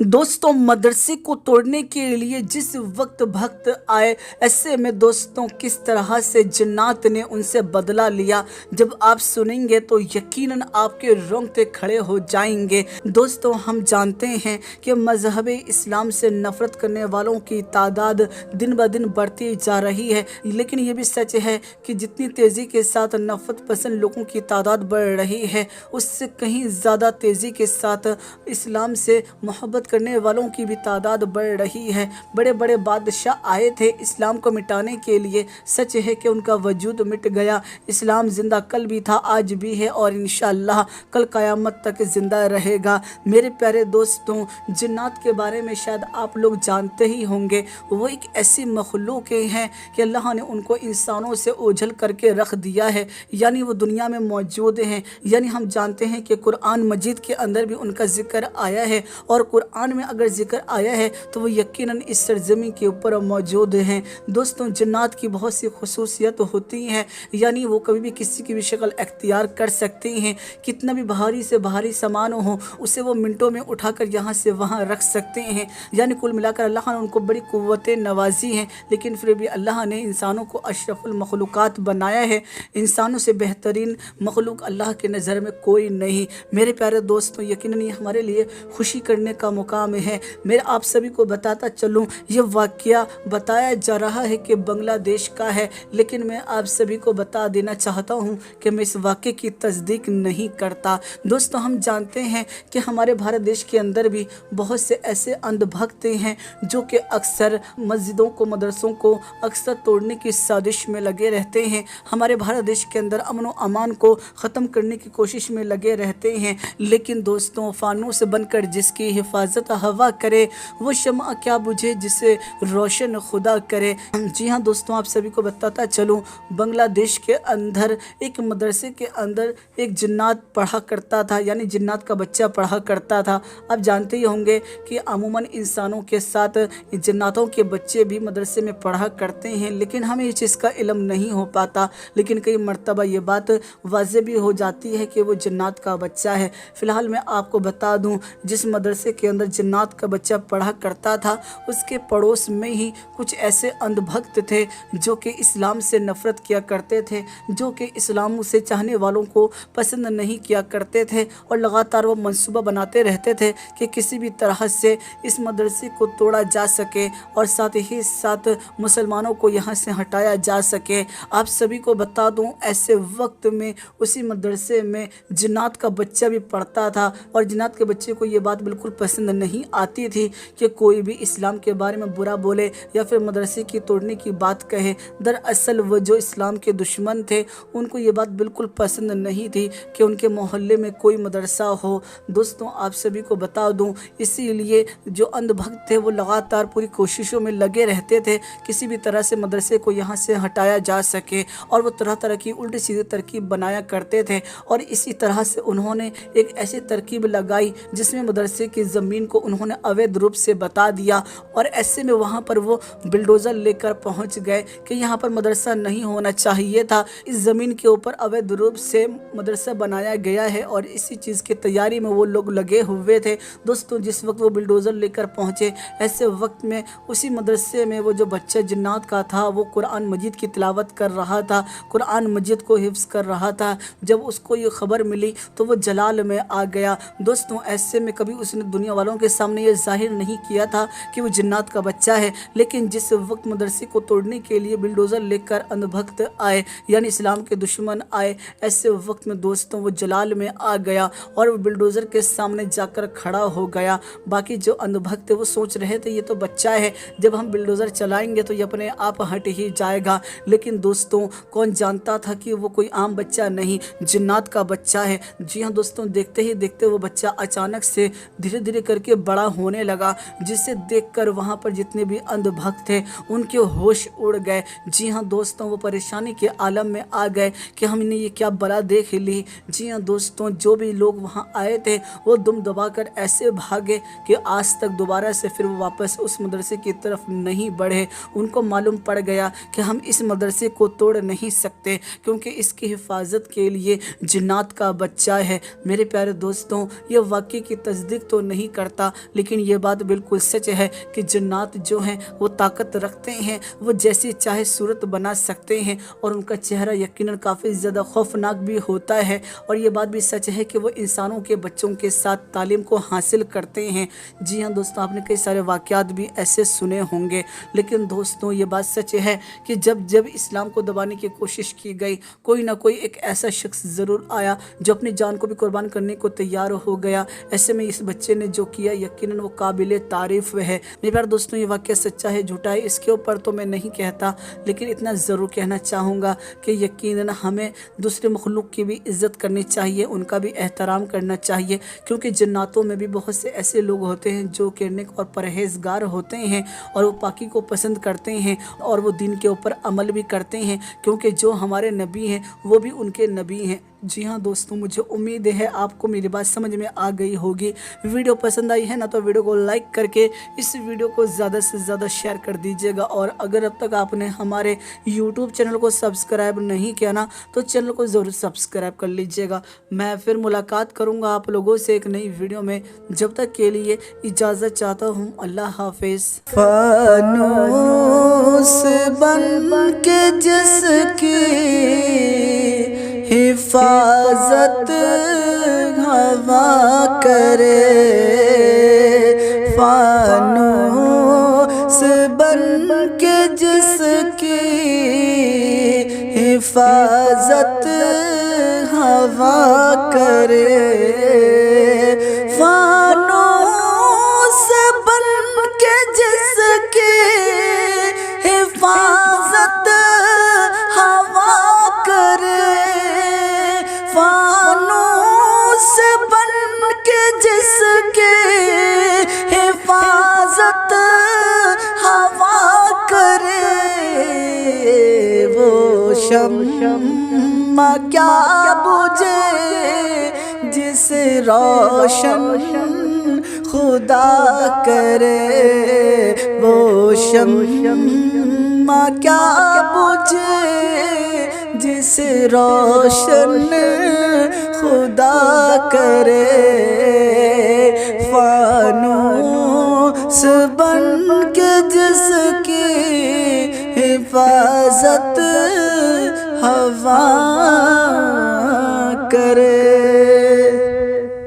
दोस्तों मदरसे को तोड़ने के लिए जिस वक्त भक्त आए, ऐसे में दोस्तों किस तरह से जिन्नात ने उनसे बदला लिया, जब आप सुनेंगे तो यकीनन आपके रोंगटे खड़े हो जाएंगे। दोस्तों हम जानते हैं कि मज़हब इस्लाम से नफ़रत करने वालों की तादाद दिन ब दिन बढ़ती जा रही है, लेकिन ये भी सच है कि जितनी तेज़ी के साथ नफ़रत पसंद लोगों की तादाद बढ़ रही है, उससे कहीं ज़्यादा तेज़ी के साथ इस्लाम से मोहब्बत करने वालों की भी तादाद बढ़ रही है। बड़े बड़े बादशाह आए थे इस्लाम को मिटाने के लिए, सच है कि उनका वजूद मिट गया। इस्लाम ज़िंदा कल भी था, आज भी है और इंशाअल्लाह कल क़यामत तक ज़िंदा रहेगा। मेरे प्यारे दोस्तों, जिन्नात के बारे में शायद आप लोग जानते ही होंगे। वो एक ऐसी मखलूक हैं कि अल्लाह ने उनको इंसानों से ओझल करके रख दिया है, यानी वो दुनिया में मौजूद हैं। यानी हम जानते हैं कि कुरान मजीद के अंदर भी उनका ज़िक्र आया है, और कुरान में अगर जिक्र आया है तो वो यकीनन इस सरजमी के ऊपर मौजूद हैं। दोस्तों जिन्नात की बहुत सी खुसूसियत होती हैं, यानी वो कभी भी किसी की भी शक्ल अख्तियार कर सकती हैं। कितना भी भारी से भारी सामान हो, उसे वो मिनटों में उठाकर यहाँ से वहाँ रख सकते हैं। यानी कुल मिलाकर अल्लाह ने उनको बड़ी कुव्वतें नवाजी हैं, लेकिन फिर भी अल्लाह ने इंसानों को अशरफुल मखलूक़ात बनाया है। इंसानों से बेहतरीन मखलूक अल्लाह के नज़र में कोई नहीं। मेरे प्यारे दोस्तों, यकीनन ये हमारे लिए खुशी करने का मुकाम है। मैं आप सभी को बताता चलूँ, ये वाक़या बताया जा रहा है कि बांग्लादेश का है, लेकिन मैं आप सभी को बता देना चाहता हूँ कि मैं इस वाक़े की तस्दीक नहीं करता। दोस्तों हम जानते हैं कि हमारे भारत देश के अंदर भी बहुत से ऐसे अंधभक्त हैं जो कि अक्सर मस्जिदों को, मदरसों को अक्सर तोड़ने की साजिश में लगे रहते हैं। हमारे भारत देश के अंदर अमन व अमान को ख़त्म करने की कोशिश में लगे रहते हैं। लेकिन दोस्तों फानूस बनकर जिसकी हिफाजत हवा करे, वो शम्मा क्या बुझे जिसे रोशन खुदा करे। जी हाँ दोस्तों, आप सभी को बताता चलूँ, बांग्लादेश के अंदर एक मदरसे के अंदर एक जिन्नात पढ़ा करता था, यानी जिन्नात का बच्चा पढ़ा करता था। आप जानते ही होंगे कि अमूमन इंसानों के साथ जिन्नातों के बच्चे भी मदरसे में पढ़ा करते हैं, लेकिन हमें इस चीज़ का इल्म नहीं हो पाता। लेकिन कई मरतबा ये बात वाज़े भी हो जाती है कि वो जिन्नात का बच्चा है। फ़िलहाल मैं आपको बता दूँ, जिस मदरसे के अंदर जिन्नात का बच्चा पढ़ा करता था, उसके पड़ोस में ही कुछ ऐसे अंधभक्त थे जो कि इस्लाम से नफ़रत किया करते थे, जो कि इस्लाम से चाहने वालों को पसंद नहीं किया करते थे, और लगातार वो मंसूबा बनाते रहते थे कि किसी भी तरह से इस मदरसे को तोड़ा जा सके और साथ ही साथ मुसलमानों को यहाँ से हटाया जा सके। आप सभी को बता दूँ, ऐसे वक्त में उसी मदरसे में जिन्नात का बच्चा भी पढ़ता था, और जिन्नात के बच्चे को ये बात बिल्कुल पसंद नहीं आती थी कि कोई भी इस्लाम के बारे में बुरा बोले या फिर मदरसे की तोड़ने की बात कहे। दरअसल वो जो इस्लाम के दुश्मन थे, उनको ये बात बिल्कुल पसंद नहीं थी कि उनके मोहल्ले में कोई मदरसा हो। दोस्तों आप सभी को बता दूं, इसीलिए जो अंधभक्त थे वो लगातार पूरी कोशिशों में लगे रहते थे किसी भी तरह से मदरसे को यहाँ से हटाया जा सके, और वो तरह तरह की उल्टी सीधी तरकीब बनाया करते थे। और इसी तरह से उन्होंने एक ऐसी तरकीब लगाई जिसमें मदरसे की ज़मीन को उन्होंने अवैध रूप से बता दिया, और ऐसे में वहाँ पर वो बिल्डोज़र लेकर पहुँच गए कि यहाँ पर मदरसा नहीं होना चाहिए था। इस ज़मीन के ऊपर अवैध रूप से मदरसा बनाया गया है, और इसी चीज़ की तैयारी में वो लोग लगे हुए थे। दोस्तों जिस वक्त वो बिल्डोज़र लेकर पहुँचे, ऐसे वक्त में उसी मदरसे में वो जो बच्चा जिन्नात का था, वो कुरान मजीद की तिलावत कर रहा था, कुरान मजीद को हिफ्ज़ कर रहा था। जब उसको ये खबर मिली तो वो जलाल में आ गया। दोस्तों ऐसे में कभी उसने दुनिया वालों के सामने ये जाहिर नहीं किया था कि वो जिन्नात का बच्चा है, लेकिन जिस वक्त मदरसे को तोड़ने के लिए बिल्डोज़र लेकर अंधभक्त आए, यानी इस्लाम के दुश्मन आए, ऐसे वक्त में दोस्तों वो जलाल में आ गया और वो बिल्डोज़र के सामने जाकर खड़ा हो गया। बाकी जो अंधभक्त थे वो सोच रहे थे ये तो बच्चा है, जब हम बिल्डोज़र चलाएंगे तो ये अपने आप हट ही जाएगा। लेकिन दोस्तों कौन जानता था कि वो कोई आम बच्चा नहीं, जिन्नात का बच्चा है। जी हाँ दोस्तों, देखते ही देखते वो बच्चा अचानक से धीरे धीरे करके बड़ा होने लगा, जिसे देखकर वहाँ पर जितने भी अंधभक्त थे उनके होश उड़ गए। जी हाँ दोस्तों, वो परेशानी के आलम में आ गए कि हमने ये क्या बला देख ली। जी हाँ दोस्तों, जो भी लोग वहाँ आए थे वो दुम दबाकर ऐसे भागे कि आज तक दोबारा से फिर वो वापस उस मदरसे की तरफ नहीं बढ़े। उनको मालूम पड़ गया कि हम इस मदरसे को तोड़ नहीं सकते, क्योंकि इसकी हिफाजत के लिए जिन्नात का बच्चा है। मेरे प्यारे दोस्तों, ये वाक़ई की तस्दीक तो नहीं करता करता, लेकिन ये बात बिल्कुल सच है कि जन्नात जो हैं वो ताकत रखते हैं, वो जैसी चाहे सूरत बना सकते हैं और उनका चेहरा यकीनन काफ़ी ज़्यादा खौफनाक भी होता है। और ये बात भी सच है कि वो इंसानों के बच्चों के साथ तालीम को हासिल करते हैं। जी हाँ दोस्तों, आपने कई सारे वाक़यात भी ऐसे सुने होंगे, लेकिन दोस्तों ये बात सच है कि जब जब इस्लाम को दबाने की कोशिश की गई, कोई ना कोई एक ऐसा शख्स ज़रूर आया जो अपनी जान को भी कुर्बान करने को तैयार हो गया। ऐसे में इस बच्चे ने जो किया यकीनन वो काबिल तारीफ़ है। मेरे प्यारे दोस्तों, ये वाक़या सच्चा है झूठा है इसके ऊपर तो मैं नहीं कहता, लेकिन इतना ज़रूर कहना चाहूँगा कि यकीनन हमें दूसरे मखलूक की भी इज़्ज़त करनी चाहिए, उनका भी एहतराम करना चाहिए, क्योंकि जन्नातों में भी बहुत से ऐसे लोग होते हैं जो कि नेक और परहेज़गार होते हैं और वो पाकी को पसंद करते हैं और वो दीन के ऊपर अमल भी करते हैं, क्योंकि जो हमारे नबी हैं वो भी उनके नबी हैं। जी हाँ दोस्तों, मुझे उम्मीद है आपको मेरी बात समझ में आ गई होगी। वीडियो पसंद आई है ना तो वीडियो को लाइक करके इस वीडियो को ज़्यादा से ज़्यादा शेयर कर दीजिएगा। और अगर अब तक आपने हमारे यूट्यूब चैनल को सब्सक्राइब नहीं किया ना तो चैनल को ज़रूर सब्सक्राइब कर लीजिएगा। मैं फिर मुलाकात करूँगा आप लोगों से एक नई वीडियो में, जब तक के लिए इजाज़त चाहता हूँ। अल्लाह हाफिज़। फानूस बन के जिसकी हिफाजत हवा करे, फानूस बन के जिसकी हिफाजत हवा करे, फानूस बन के जिसकी हिफाजत हवा करे, फानूस बन के जिसके हिफाजत हवा करे, वो शम्मा क्या बुझे जिसे रोशन खुदा करे, वो शम्मा क्या बुझे जिसे रोशन खुदा करे, फानूस बन के जिसकी हिफाजत हवा करे।